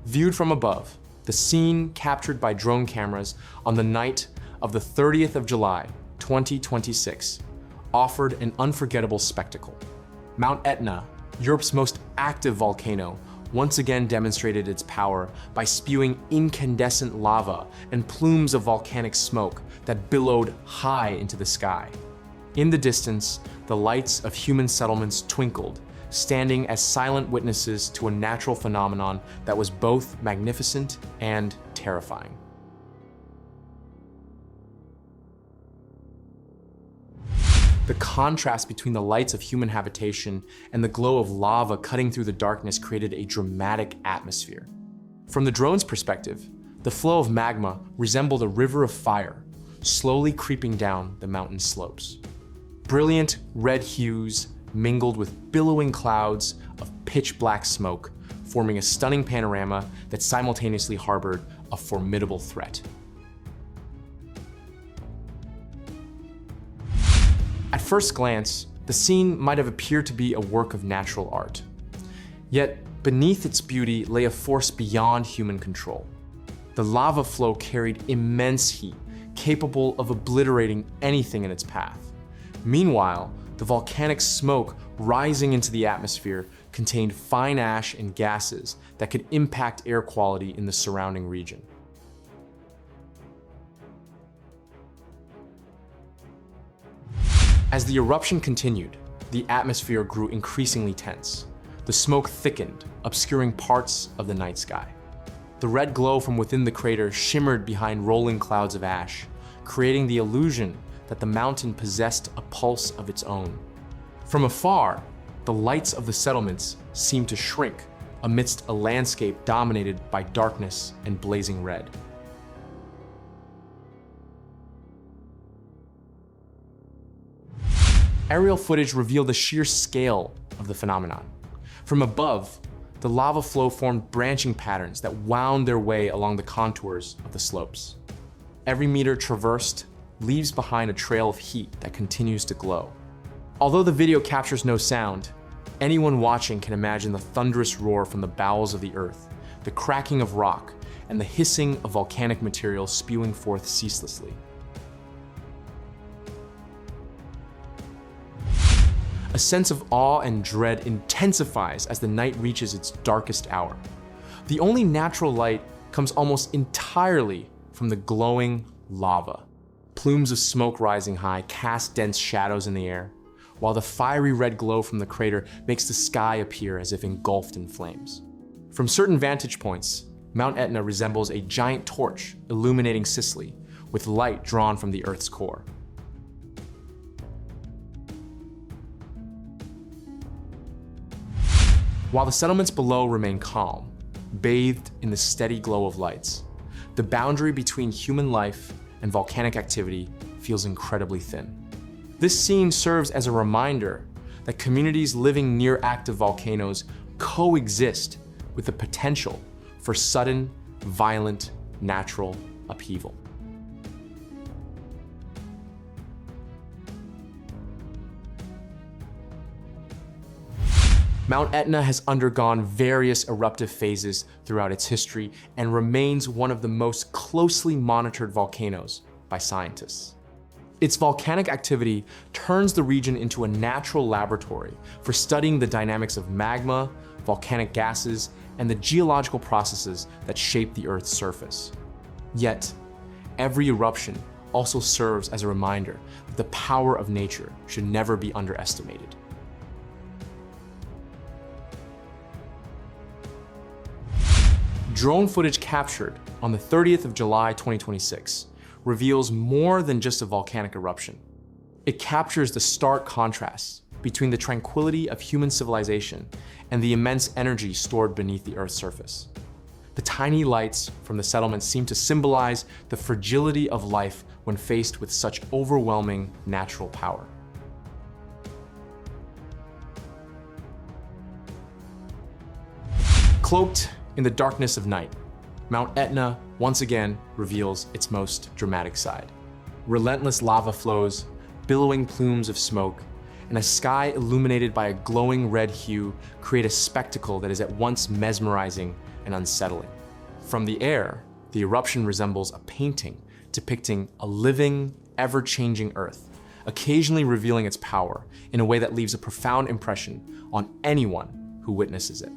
Viewed from above, the scene captured by drone cameras on the night of the 30th of July, 2026, offered an unforgettable spectacle. Mount Etna, Europe's most active volcano, once again demonstrated its power by spewing incandescent lava and plumes of volcanic smoke that billowed high into the sky. In the distance, the lights of human settlements twinkled, standing as silent witnesses to a natural phenomenon that was both magnificent and terrifying. The contrast between the lights of human habitation and the glow of lava cutting through the darkness created a dramatic atmosphere. From the drone's perspective, the flow of magma resembled a river of fire, slowly creeping down the mountain slopes. Brilliant red hues mingled with billowing clouds of pitch black smoke, forming a stunning panorama that simultaneously harbored a formidable threat. At first glance, the scene might have appeared to be a work of natural art. Yet, beneath its beauty lay a force beyond human control. The lava flow carried immense heat, capable of obliterating anything in its path. Meanwhile, the volcanic smoke rising into the atmosphere contained fine ash and gases that could impact air quality in the surrounding region. As the eruption continued, the atmosphere grew increasingly tense. The smoke thickened, obscuring parts of the night sky. The red glow from within the crater shimmered behind rolling clouds of ash, creating the illusion that the mountain possessed a pulse of its own. From afar, the lights of the settlements seemed to shrink amidst a landscape dominated by darkness and blazing red. Aerial footage revealed the sheer scale of the phenomenon. From above, the lava flow formed branching patterns that wound their way along the contours of the slopes. Every meter traversed leaves behind a trail of heat that continues to glow. Although the video captures no sound, anyone watching can imagine the thunderous roar from the bowels of the earth, the cracking of rock, and the hissing of volcanic material spewing forth ceaselessly. A sense of awe and dread intensifies as the night reaches its darkest hour. The only natural light comes almost entirely from the glowing lava. Plumes of smoke rising high cast dense shadows in the air, while the fiery red glow from the crater makes the sky appear as if engulfed in flames. From certain vantage points, Mount Etna resembles a giant torch illuminating Sicily, with light drawn from the Earth's core. While the settlements below remain calm, bathed in the steady glow of lights, the boundary between human life and volcanic activity feels incredibly thin. This scene serves as a reminder that communities living near active volcanoes coexist with the potential for sudden, violent, natural upheaval. Mount Etna has undergone various eruptive phases throughout its history and remains one of the most closely monitored volcanoes by scientists. Its volcanic activity turns the region into a natural laboratory for studying the dynamics of magma, volcanic gases, and the geological processes that shape the Earth's surface. Yet, every eruption also serves as a reminder that the power of nature should never be underestimated. Drone footage captured on the 30th of July 2026 reveals more than just a volcanic eruption. It captures the stark contrast between the tranquility of human civilization and the immense energy stored beneath the Earth's surface. The tiny lights from the settlements seem to symbolize the fragility of life when faced with such overwhelming natural power. Cloaked in the darkness of night, Mount Etna once again reveals its most dramatic side. Relentless lava flows, billowing plumes of smoke, and a sky illuminated by a glowing red hue create a spectacle that is at once mesmerizing and unsettling. From the air, the eruption resembles a painting depicting a living, ever-changing Earth, occasionally revealing its power in a way that leaves a profound impression on anyone who witnesses it.